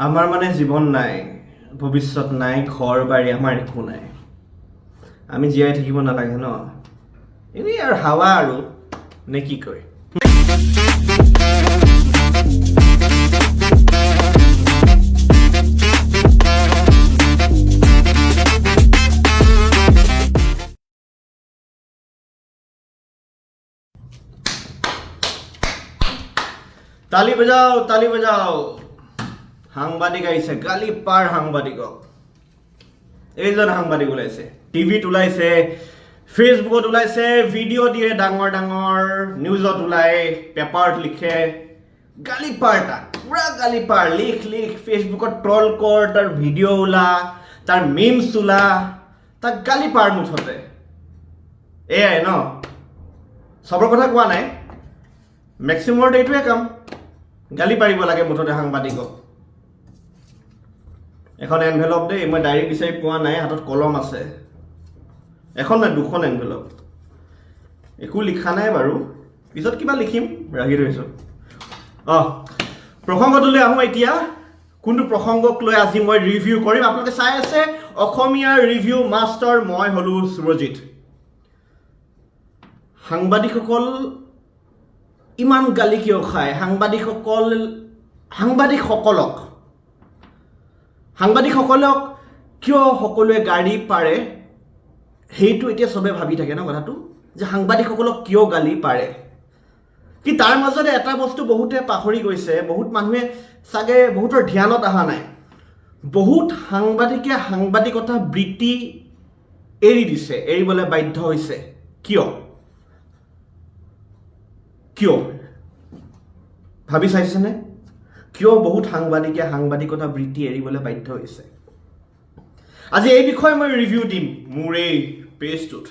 আমাৰ মানে জীৱন নাই, ভৱিষ্যত নাই, ঘৰ বাৰী আমাৰ একো নাই। আমি জীয়াই থাকিব নালাগে ন, এনেই আৰু হাৱা আৰু নে কি কয়। তালি বজাও, তালি বজাও। সাংবাদিক আহিছে, গালি পাৰ সাংবাদিকক। এইজন সাংবাদিক ওলাইছে, টিভিত ওলাইছে, ফেচবুকত ওলাইছে, ভিডিঅ' দিয়ে ডাঙৰ ডাঙৰ, নিউজত ওলায়, পেপাৰত লিখে, গালি পাৰ তাক, পুৰা গালি পাৰ। লিখ লিখ, ফেচবুকত ট্ৰল কৰ, তাৰ ভিডিঅ' ওলা, তাৰ মিমছ ওলা, তাক গালি পাৰ মুঠতে। এয়াই ন, চবৰ কথা কোৱা নাই, মেক্সিমামৰ এইটোৱে কাম, গালি পাৰিব লাগে মুঠতে সাংবাদিকক। এখন এনভেলপ দেই, মই ডায়েৰী বিচাৰি পোৱা নাই, হাতত কলম আছে, এখন নাই দুখন এনভেলপ, একো লিখা নাই বাৰু, পিছত কিবা লিখিম, ৰাখি থৈছোঁ। প্ৰসংগটোলৈ আহোঁ এতিয়া। কোনটো প্ৰসংগক লৈ আজি মই ৰিভিউ কৰিম? আপোনালোকে চাই আছে অসমীয়া ৰিভিউ মাষ্টাৰ, মই হ'লোঁ সুৰজিত। সাংবাদিকসকল ইমান গালি কিয় খায়? সাংবাদিকসকলক কিয় সকলোৱে গালি পাৰে? সেইটো এতিয়া চবে ভাবি থাকে ন কথাটো, যে সাংবাদিকসকলক কিয় গালি পাৰে। কি তাৰ মাজতে এটা বস্তু বহুতে পাহৰি গৈছে, বহুত মানুহে চাগে বহুতৰ ধ্যানত অহা নাই। বহুত সাংবাদিকে সাংবাদিকতা বৃত্তি এৰি দিছে, এৰিবলৈ বাধ্য হৈছে। কিয় ভাবি চাইছেনে? কিয় বহুত সাংবাদিকে সাংবাদিকতা বৃত্তি এৰিবলৈ বাধ্য হৈছে? আজি এই বিষয়ে মই ৰিভিউ দিম মোৰ এই পেজটোত।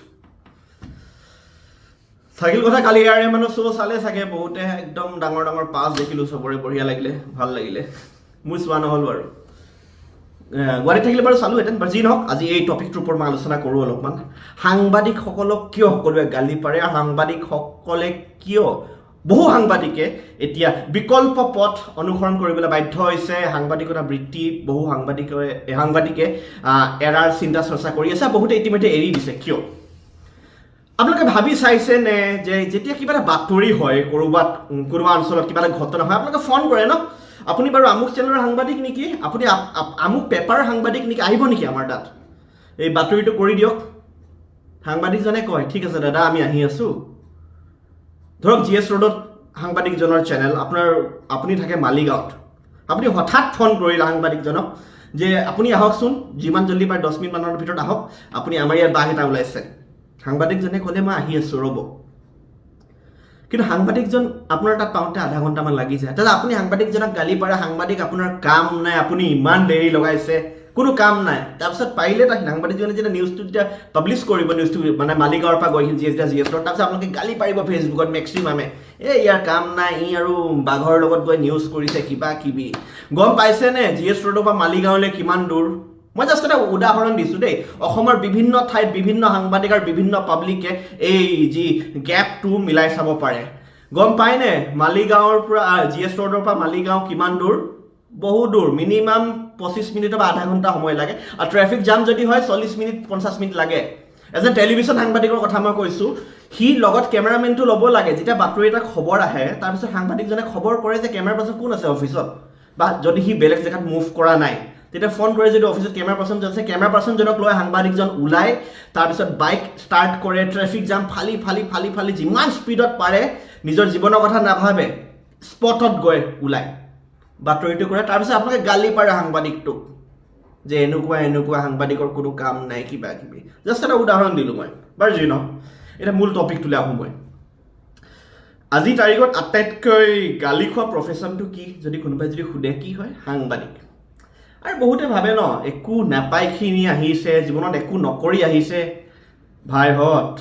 থাকিল কথা, কালি ইয়াৰে মানুহ শ্ব' চালে চাগে বহুতে, একদম ডাঙৰ ডাঙৰ পাছ দেখিলোঁ চবৰে, বঢ়িয়া লাগিলে, ভাল লাগিলে। মোৰ চোৱা নহ'ল বাৰু, গুৱাহাটীত থাকিলে বাৰু চালোহেঁতেন। বাৰু যি নহওক, আজি এই টপিকটোৰ ওপৰত মই আলোচনা কৰোঁ অলপমান। সাংবাদিকসকলক কিয় সকলোৱে গালি পাৰে, সাংবাদিকসকলে কিয়, বহু সাংবাদিকে এতিয়া বিকল্প পথ অনুসৰণ কৰিবলৈ বাধ্য হৈছে। সাংবাদিকতা বৃত্তি বহু সাংবাদিকে এৰাৰ চিন্তা চৰ্চা কৰি আছে, বহুতে ইতিমধ্যে এৰি দিছে। কিয়? আপোনালোকে ভাবি চাইছে নে যে যেতিয়া কিবা এটা বাতৰি হয়, কোনোবা অঞ্চলত কিবা এটা ঘটনা হয়, আপোনালোকে ফোন কৰে ন, আপুনি বাৰু আমুক চেনেলৰ সাংবাদিক নেকি, আপুনি আমুক পেপাৰৰ সাংবাদিক নেকি, আহিব নেকি আমাৰ তাত, এই বাতৰিটো কৰি দিয়ক। সাংবাদিকজনে কয়, ঠিক আছে দাদা, আমি আহি আছোঁ। ধৰক GS ৰোডত সাংবাদিকজনৰ চেনেল, আপুনি থাকে মালিগাঁৱত, আপুনি হঠাৎ ফোন কৰিলে সাংবাদিকজনক যে আপুনি আহকচোন, যিমান জল্দি পাৰে 10 মিনিটমানৰ ভিতৰত আহক, আপুনি আমাৰ ইয়াত বাঘ এটা ওলাইছে। সাংবাদিকজনে ক'লে মই আহি আছোঁ, ৰ'ব। কিন্তু সাংবাদিকজন আপোনাৰ তাত পাওঁতে আধা ঘণ্টামান লাগি যায়। দাদা আপুনি সাংবাদিকজনক গালি পাৰে, সাংবাদিক আপোনাৰ কাম নাই, আপুনি ইমান দেৰি লগাইছে, কোনো কাম নাই। তাৰপিছত পাৰিলে তাক সাংবাদিকজনে যেতিয়া নিউজটো যেতিয়া পাব্লিছ কৰিব, নিউজটো মানে মালিগাঁৱৰ পৰা গৈছিল GS ৰোড, তাৰপিছত আপোনালোকে গালি পাৰিব ফেচবুকত মেক্সিমামে, ইয়াৰ কাম নাই, আৰু বাঘৰ লগত গৈ নিউজ কৰিছে, কিবা কিবি। গম পাইছেনে GS ৰোডৰ পৰা মালিগাঁৱলৈ কিমান দূৰ? মই জাষ্ট এটা উদাহৰণ দিছোঁ দেই। অসমৰ বিভিন্ন ঠাইত বিভিন্ন সাংবাদিক আৰু বিভিন্ন পাব্লিকে এই যি গেপটো মিলাই চাব পাৰে। গম পায়নে মালিগাঁৱৰ পৰা GS ৰোডৰ পৰা মালিগাঁও কিমান দূৰ? বহুত দূৰ, মিনিমাম 25 মিনিটৰ বা আধা ঘণ্টা সময় লাগে, আৰু ট্ৰেফিক জাম যদি হয় 40 মিনিট 50 মিনিট লাগে। এজন টেলিভিশ্যন সাংবাদিকৰ কথা মই কৈছোঁ, সি লগত কেমেৰামেনটো ল'ব লাগে। যেতিয়া বাতৰি এটা খবৰ আহে, তাৰপিছত সাংবাদিকজনে খবৰ কৰে যে কেমেৰা পাৰ্চন কোন আছে অফিচত, বা যদি সি বেলেগ জেগাত মুভ কৰা নাই, তেতিয়া ফোন কৰে যদি অফিচত কেমেৰা পাৰ্চন আছে, কেমেৰা পাৰ্চনজনক লৈ সাংবাদিকজন ওলাই, তাৰপিছত বাইক ষ্টাৰ্ট কৰে, ট্ৰেফিক জাম ফালি যিমান স্পীডত পাৰে, নিজৰ জীৱনৰ কথা নাভাবে, স্পটত গৈ ওলাই বাতৰিটো কৰে। তাৰপিছত আপোনালোকে গালি পাৰে সাংবাদিকটোক যে এনেকুৱা সাংবাদিকৰ কোনো কাম নাই, কিবা কিবি। জাষ্ট এটা উদাহৰণ দিলোঁ মই, বাৰু যি নহওক, এতিয়া মূল টপিকটোলৈ আহোঁ মই। আজিৰ তাৰিখত আটাইতকৈ গালি খোৱা প্ৰফেশ্যনটো কি যদি কোনোবাই যদি সোধে, কি হয়? সাংবাদিক। আৰু বহুতে ভাবে ন, একো নাপাইখিনি আহিছে, জীৱনত একো নকৰি আহিছে। ভাইহঁত,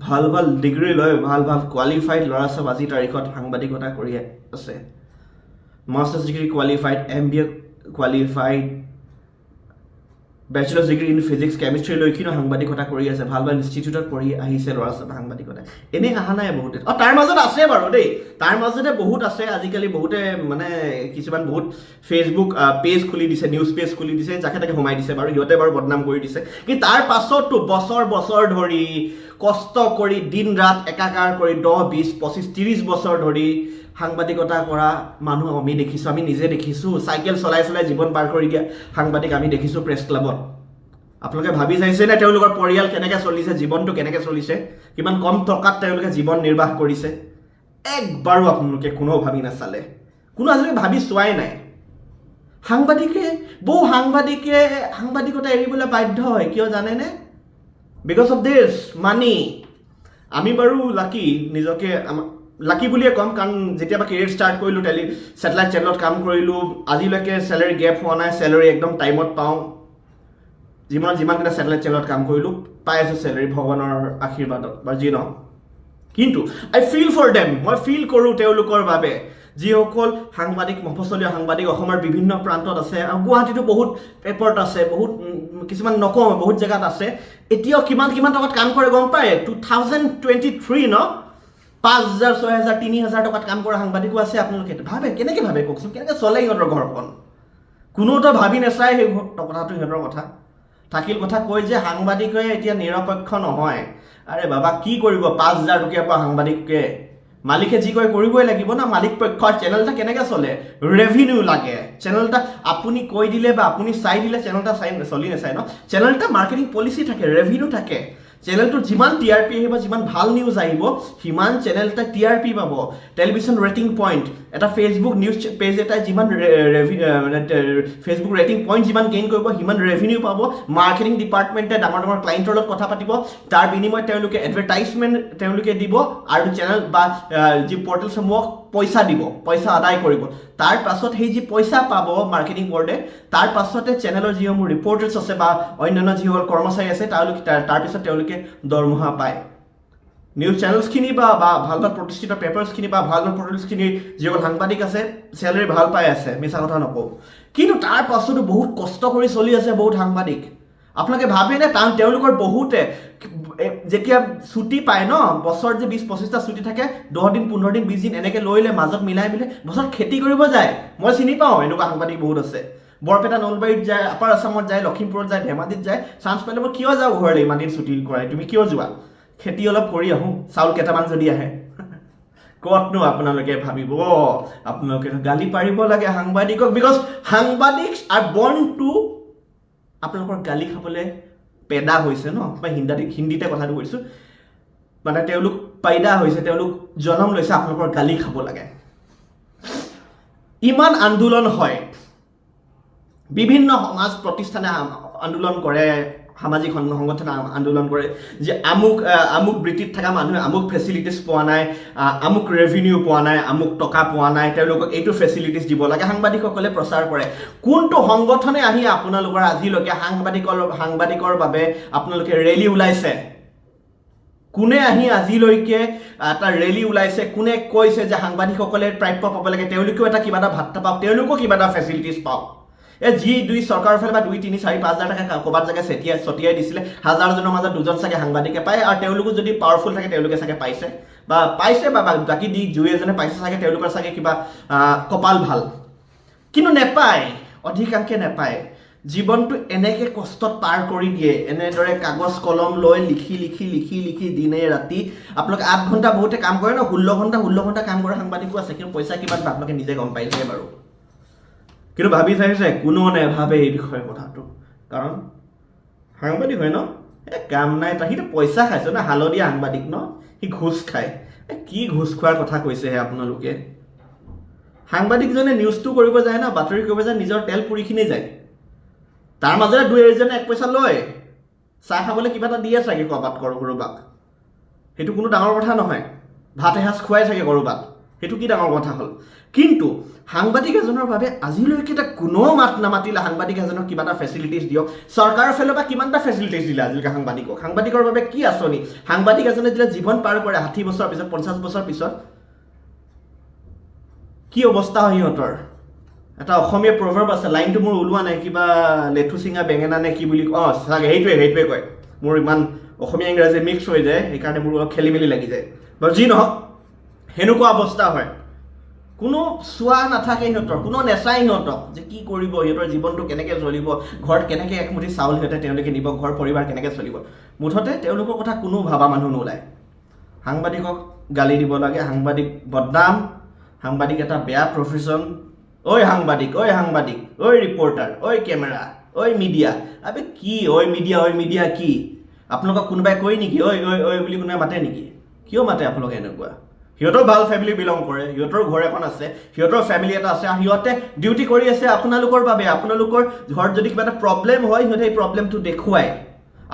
ভাল ভাল ডিগ্ৰী লৈ ভাল কোৱালিফাইড ল'ৰা চব আজিৰ তাৰিখত সাংবাদিকতা কৰি আছে। Masters degree qualified, MBA qualified, bachelor degree in physics chemistry লৈকিনো সাংবাদিকতা কৰি আছে, ভাল ভাল ইনষ্টিটিউটত পঢ়ি আহিছে ল'ৰা ছোৱালী সাংবাদিকতা, এনেই অহা নাই বহুতে। তাৰ মাজত আছে বাৰু দেই, তাৰ মাজতে বহুত আছে আজিকালি, বহুতে মানে কিছুমান বহুত ফেচবুক পেজ খুলি দিছে, নিউজ পেজ খুলি দিছে, যাকে তাকে সোমাই দিছে বাৰু, সিহঁতে বাৰু বদনাম কৰি দিছে। কিন্তু তাৰ পাছতো বছৰ বছৰ ধৰি কষ্ট কৰি দিন ৰাত একাকাৰ কৰি 10, 20, 25, 30 বছৰ ধৰি সাংবাদিকতা কৰা মানুহ আমি দেখিছোঁ, আমি নিজে দেখিছোঁ। চাইকেল চলাই চলাই জীৱন পাৰ কৰি দিয়া সাংবাদিক আমি দেখিছোঁ প্ৰেছ ক্লাবত। আপোনালোকে ভাবি চাইছেনে তেওঁলোকৰ পৰিয়াল কেনেকৈ চলিছে, জীৱনটো কেনেকৈ চলিছে, কিমান কম টকাত তেওঁলোকে জীৱন নিৰ্বাহ কৰিছে? একবাৰো আপোনালোকে কোনেও ভাবি নাচালে, কোনো আজিলৈকে ভাবি চোৱাই নাই। বহু সাংবাদিকতা এৰিবলৈ বাধ্য হয়, কিয় জানেনে? বিকজ অফ দিছ মানি। আমি বাৰু লাকি, নিজকে লাকি বুলিয়ে ক'ম, কাৰণ যেতিয়াবা কেৰিয়াৰ ষ্টাৰ্ট কৰিলোঁ, ছেটেলাইট চেনেলত কাম কৰিলোঁ, আজিলৈকে চেলাৰী গেপ হোৱা নাই, চেলাৰী একদম টাইমত পাওঁ। যিমানকেইটা ছেটেলাইট চেনেলত কাম কৰিলোঁ পাই আছোঁ চেলাৰী, ভগৱানৰ আশীৰ্বাদত বা যি নহওক। কিন্তু আই ফিল ফৰ দেম, মই ফিল কৰোঁ তেওঁলোকৰ বাবে, যিসকল সাংবাদিক, মফচলীয়া সাংবাদিক অসমৰ বিভিন্ন প্ৰান্তত আছে, আৰু গুৱাহাটীতো বহুত পেপাৰত আছে, বহুত কিছুমান নকওঁ, বহুত জেগাত আছে। এতিয়াও কিমান টকাত কাম কৰে গম পায়? 2023 ন, 5,000, 6,000, 3,000 টকাত কাম কৰা সাংবাদিকো আছে। আপোনালোকে ভাবে, কেনেকৈ ভাবে কওকচোন, কেনেকৈ চলে সিহঁতৰ ঘৰখন? কোনোতো ভাবি নাচায় সেই কথাটো, সিহঁতৰ কথা। থাকিল কথা কয় যে সাংবাদিকে এতিয়া নিৰপেক্ষ নহয়। আৰে বাবা, কি কৰিব 5,000 টকীয়া পোৱা সাংবাদিকে? মালিকে যি কয় কৰিবই লাগিব না। মালিক পক্ষৰ চেনেল এটা কেনেকৈ চলে? ৰেভিনিউ লাগে। চেনেল এটা আপুনি কৈ দিলে বা আপুনি চাই দিলে চেনেল এটা চলি নাচায় ন। চেনেল এটা মাৰ্কেটিং পলিচি থাকে, ৰেভিনিউ থাকে। চেনেলটোত যিমান TRP আহিব, যিমান ভাল নিউজ আহিব, সিমান চেনেল এটা TRP পাব, টেলিভিছন ৰেটিং পইণ্ট। এটা ফেচবুক নিউজ পেজ এটাই যিমান ফেচবুক ৰেটিং পইণ্ট যিমান গেইন কৰিব, সিমান ৰেভিনিউ পাব। মাৰ্কেটিং ডিপাৰ্টমেণ্টে ডাঙৰ ক্লাইণ্টৰ লগত কথা পাতিব, তাৰ বিনিময়ত তেওঁলোকে এডভাৰটাইজমেণ্ট তেওঁলোকে দিব, আৰু চেনেল বা যি পৰ্টেলসমূহক পইচা দিব, পইচা আদায় কৰিব। তাৰ পাছত সেই যি পইচা পাব মাৰ্কেটিং বোৰ্ডে, তাৰ পাছতে চেনেলৰ যিসমূহ ৰিপৰ্টাৰ্ছ আছে বা অন্যান্য যিসকল কৰ্মচাৰী আছে, তাৰপিছত তেওঁলোকে দৰমহা পায়। নিউজ চেনেলছখিনি বা ভাল প্ৰতিষ্ঠিত পেপাৰছখিনি বা ভাল পৰ্টেলছখিনিৰ যিসকল সাংবাদিক আছে, চেলাৰী ভাল পাই আছে, মিছা কথা নকওঁ। কিন্তু তাৰ পাছতো বহুত কষ্ট কৰি চলি আছে বহুত সাংবাদিক। আপোনালোকে ভাবেনে তেওঁলোকৰ বহুতে যেতিয়া ছুটি পায় ন, বছৰত যে 20-25টা ছুটি থাকে, 10 দিন, 15 দিন, 20 দিন এনেকৈ লৈ মাজত মিলাই বছৰত খেতি কৰিব যায়। মই চিনি পাওঁ, এনেকুৱা সাংবাদিক বহুত আছে। বৰপেটা, নলবাৰীত যায়, আপাৰ আছামত যায়, লখিমপুৰত যায়, ধেমাজিত যায়। চান্স পালে মই কিয় যাওঁ ঘৰলৈ, ইমান দিন ছুটি কৰাই, তুমি কিয় যোৱা? খেতি অলপ কৰি আহোঁ, চাউল কেইটামান যদি আহে। ক'তনো আপোনালোকে ভাবিব, আপোনালোকে গালি পাৰিব লাগে সাংবাদিকক, বিকজ সাংবাদিক আৰ বৰ্ন টু আপোনালোকৰ গালি খাবলৈ পেদা হৈছে ন। মই হিন্দীতে কথাটো কৈছোঁ, মানে তেওঁলোক পাইদা হৈছে, তেওঁলোক জন্ম লৈছে আপোনালোকৰ গালি খাব লাগে। ইমান আন্দোলন হয়, বিভিন্ন সমাজ প্ৰতিষ্ঠানে আন্দোলন কৰে, সামাজিক সংগঠনে আন্দোলন কৰে যে আমুক বৃত্তিত থকা মানুহে আমুক ফেচিলিটিছ পোৱা নাই, আমুক ৰেভিনিউ পোৱা নাই, আমুক টকা পোৱা নাই, তেওঁলোকক এইটো ফেচিলিটিছ দিব লাগে। সাংবাদিকসকলে প্ৰচাৰ কৰে। কোনটো সংগঠনে আহি আপোনালোকৰ আজিলৈকে সাংবাদিকৰ বাবে আপোনালোকে ৰেলী ওলাইছে? কোনে আহি আজিলৈকে এটা ৰেলী ওলাইছে? কোনে কৈছে যে সাংবাদিকসকলে প্ৰাপ্য পাব লাগে, তেওঁলোকেও কিবা এটা ভাত্তা পাওক, তেওঁলোকেও কিবা এটা ফেচিলিটিছ পাওক? যি চৰকাৰৰ ফালে বা 2, 3, 4, 5,000 টকা ক'ৰবাত জেগা ছটিয়াই দিছিলে, 1000জনৰ মাজত 2জন চাগে সাংবাদিকে পায়, আৰু তেওঁলোকো যদি পাৱাৰফুল থাকে তেওঁলোকে চাগে পাইছে বা বাকী দুই এজনে পাইছে চাগে, তেওঁলোকৰ চাগে কিবা কপাল ভাল। কিন্তু নেপায়, অধিকাংশে নেপায়। জীৱনটো এনেকৈ কষ্টত পাৰ কৰি দিয়ে, এনেদৰে কাগজ কলম লৈ লিখি দিনে ৰাতি। আপোনালোকে 8 ঘণ্টা বহুতে কাম কৰে ন, 16 ঘণ্টা কাম কৰা সাংবাদিকো আছে, কিন্তু পইচা কিমান আপোনালোকে নিজে গম পাইছে বাৰু। কিন্তু ভাবি চাইছে, কোনো নেভাবে এই বিষয়ে কথাটো, কাৰণ সাংবাদিক হয় ন, কাম নাই তাৰ, সিটো পইচা খাইছে ন, হালধীয়া সাংবাদিক ন, সি ঘোচ খায়। কি ঘোচ খোৱাৰ কথা কৈছেহে আপোনালোকে? সাংবাদিকজনে নিউজটো কৰিব যায় ন, বাতৰি কৰিব যায়, নিজৰ তেল পুৰিখিনি যায়, তাৰ মাজতে 2-1জনে 1 পইচা লয়, চাহ খাবলৈ কিবা এটা দিয়ে চাগে কৰোবাক, সেইটো কোনো ডাঙৰ কথা নহয়। ভাত এসাঁজ খুৱাই চাগে কৰোবাক, সেইটো কি ডাঙৰ কথা হ'ল? কিন্তু সাংবাদিক এজনৰ বাবে আজিলৈকে কোনো মাত নামাতিলে সাংবাদিক এজনক কিবা এটা ফেচিলিটিছ দিয়ক। চৰকাৰৰ ফালৰ পৰা কিমানটা ফেচিলিটিছ দিলে আজিলৈকে সাংবাদিকৰ বাবে কি আঁচনি? সাংবাদিক এজনে যেতিয়া জীৱন পাৰ কৰে 60 বছৰ পিছত, 50 বছৰ পিছত, কি অৱস্থা হয় সিহঁতৰ? এটা অসমীয়া প্ৰভাৰ্ব আছে, লাইনটো মোৰ ওলোৱা নাই, কিবা লেঠু চিঙা বেঙেনা নে কি বুলি চাগে সেইটোৱে কয়। মোৰ ইমান অসমীয়া ইংৰাজী মিক্স হৈ যায়, সেইকাৰণে মোৰ অলপ খেলি মেলি লাগি যায়। বাৰু যি নহওক, সেনেকুৱা অৱস্থা হয়। কোনো চোৱা নাথাকে সিহঁতৰ, কোনো নেচাই সিহঁতক যে কি কৰিব, সিহঁতৰ জীৱনটো কেনেকৈ চলিব, ঘৰত কেনেকৈ একমুঠি চাউল তেওঁলোকে নিব, ঘৰ পৰিবাৰ কেনেকৈ চলিব। মুঠতে তেওঁলোকৰ কথা কোনো ভাবা মানুহ নোলায়। সাংবাদিকক গালি দিব লাগে, সাংবাদিক বদনাম, সাংবাদিক এটা বেয়া প্ৰফেশ্যন। ঐ সাংবাদিক, ঐ ৰিপৰ্টাৰ, ঐ কেমেৰা, ঐ মিডিয়া। আবে কি ঐ মিডিয়া কি? আপোনালোকক কোনোবাই কয় নেকি ঐ বুলি কোনোবাই মাতে নেকি? কিয় মাতে আপোনালোকে এনেকুৱা? সিহঁতৰ ভাল ফেমিলি বিলং কৰে, সিহঁতৰ ঘৰ এখন আছে, সিহঁতৰ ফেমিলি এটা আছে, সিহঁতে ডিউটি কৰি আছে আপোনালোকৰ বাবে। আপোনালোকৰ ঘৰত যদি কিবা এটা প্ৰব্লেম হয়, সিহঁতে এই প্ৰব্লেমটো দেখুৱায়।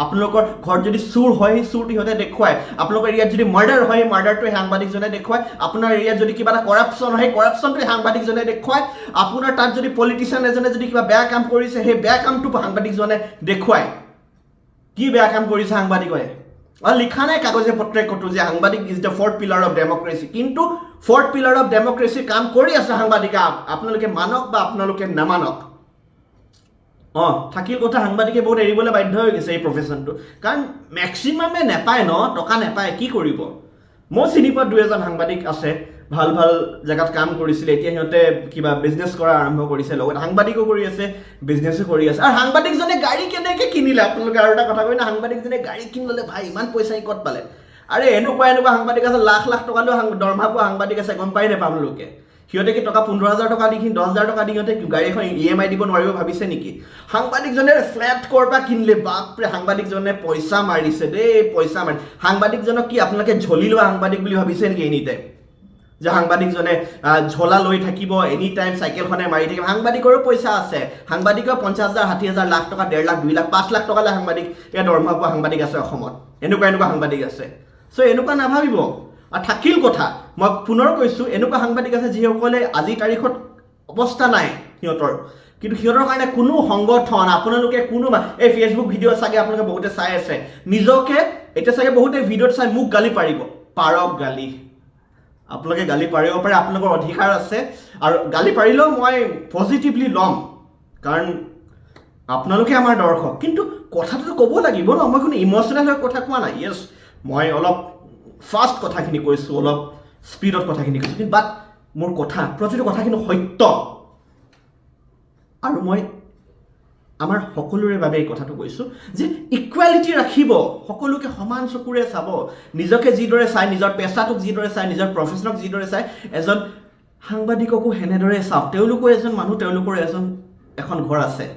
আপোনালোকৰ ঘৰত যদি চুৰ হয়, সেই চুৰটো সিহঁতে দেখুৱায়। আপোনালোকৰ এৰিয়াত যদি মাৰ্ডাৰ হয়, মাৰ্ডাৰটো সাংবাদিকজনে দেখুৱায়। আপোনাৰ এৰিয়াত যদি কিবা এটা কৰাপশ্যন হয়, কৰাপশ্যনটো সাংবাদিকজনে দেখুৱায়। আপোনাৰ তাত যদি পলিটিচিয়ান এজনে যদি কিবা বেয়া কাম কৰিছে, সেই বেয়া কামটো সাংবাদিকজনে দেখুৱায়। কি বেয়া কাম কৰিছে সাংবাদিকে? লিখা নাই কাগজে পত্ৰে ক'তো যে সাংবাদিক is the fourth pillar of democracy, কিন্তু ফৰ্থ পিলাৰ অফ ডেমক্ৰেচি কাম কৰি আছে সাংবাদিকে। আপোনালোকে মানক বা আপোনালোকে নামানক। থাকিল কথা, সাংবাদিকে বহুত এৰিবলৈ বাধ্য হৈ গৈছে এই প্ৰফেশ্যনটো, কাৰণ মেক্সিমামে নেপায় টকা নেপায়, কি কৰিব। মই চিনি পোৱা 2-এজন সাংবাদিক আছে, ভাল ভাল জেগাত কাম কৰিছিলে, এতিয়া সিহঁতে কিবা বিজনেছ কৰা আৰম্ভ কৰিছে, লগত সাংবাদিকো কৰি আছে, বিজনেছো কৰি আছে। আৰু সাংবাদিকজনে গাড়ী কেনেকৈ কিনিলে? আপোনালোকে আৰু এটা কথা কয় না, সাংবাদিকজনে গাড়ী কিনি ল'লে, ভাই ইমান পইচা ক'ত পালে? আৰে এনেকুৱা সাংবাদিক আছে, লাখ টকালৈ দৰমহা পোৱা সাংবাদিক আছে, গম পাই নাপায় আপোনালোকে? সিহঁতে কি টকা 15,000 টকা দি, 10,000 টকা দি সিহঁতে গাড়ী এখন EMI দিব নোৱাৰিব ভাবিছে নেকি? সাংবাদিকজনে ফ্লেট ক'ৰ পৰা কিনিলে? বাপৰে, সাংবাদিকজনে পইচা মাৰিছে দেই, পইচা মাৰি। সাংবাদিকজনক কি আপোনালোকে ঝলি লোৱা সাংবাদিক বুলি ভাবিছে নেকি এনি টাইম? যে সাংবাদিকজনে ঝোলা লৈ থাকিব, এনি টাইম চাইকেলখনে মাৰি থাকিব। সাংবাদিকৰো পইচা আছে, সাংবাদিকৰ 50,000, 60,000, লাখ টকা, 1.5 লাখ, 2 লাখ, 5 লাখ টকালৈ সাংবাদিক দৰমহা পোৱা সাংবাদিক আছে অসমত। এনেকুৱা সাংবাদিক আছে। চ' এনেকুৱা নাভাবিব। আৰু থাকিল কথা, মই পুনৰ কৈছোঁ, এনেকুৱা সাংবাদিক আছে যিসকলে আজিৰ তাৰিখত অৱস্থা নাই সিহঁতৰ, কিন্তু সিহঁতৰ কাৰণে কোনো সংগঠন, আপোনালোকে এই ফেচবুক ভিডিঅ' চাগে আপোনালোকে বহুতে চাই আছে, নিজকে এতিয়া চাগে বহুতে ভিডিঅ'ত চাই মোক গালি পাৰিব, পাৰক গালি। আপোনালোকে গালি পাৰিব পাৰে, আপোনালোকৰ অধিকাৰ আছে। আৰু গালি পাৰিলেও মই পজিটিভলি ল'ম, কাৰণ আপোনালোকে আমাৰ দৰ্শক। কিন্তু কথাটোতো ক'ব লাগিব মই কোনো ইম'চনেল হৈ কথা কোৱা নাই। য়েছ, মই অলপ ফাষ্ট কথাখিনি কৈছোঁ, অলপ স্পীডত কথাখিনি কৈছোঁ, কিন্তু বাট মোৰ প্ৰতিটো কথাখিনি সত্য। আৰু মই আমাৰ সকলোৰে বাবে এই কথাটো কৈছোঁ যে ইকুৱেলিটি ৰাখিব, সকলোকে সমান চকুৰে চাব। নিজকে যিদৰে চাই, নিজৰ পেচাটোক যিদৰে চাই, নিজৰ প্ৰফেশ্যনক যিদৰে চাই, এজন সাংবাদিককো সেনেদৰে চাওক। তেওঁলোকো এজন মানুহ, তেওঁলোকৰ এখন ঘৰ আছে।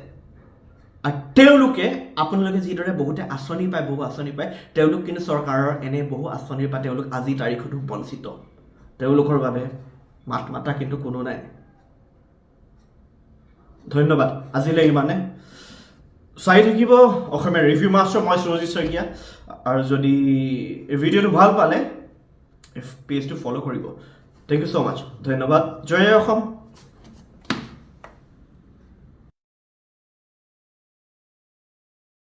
আৰু তেওঁলোকে আপোনালোকে যিদৰে বহুতে আঁচনি পায়, বহু আঁচনি পায়, তেওঁলোক কিন্তু চৰকাৰৰ এনে বহু আঁচনিৰ পৰা তেওঁলোক আজিৰ তাৰিখতো বঞ্চিত। তেওঁলোকৰ বাবে মাত মাতা কিন্তু কোনো নাই। ধন্যবাদ, আজিলৈ ইমানে। চাই থাকিব অসমীয়া ৰিভিউ মাষ্টৰ, মই সুৰজিত শইকীয়া। আৰু যদি এই ভিডিঅ'টো ভাল পালে পেজটো ফ'ল' কৰিব। থেংক ইউ ছ' মাছ, ধন্যবাদ। জয় অসম।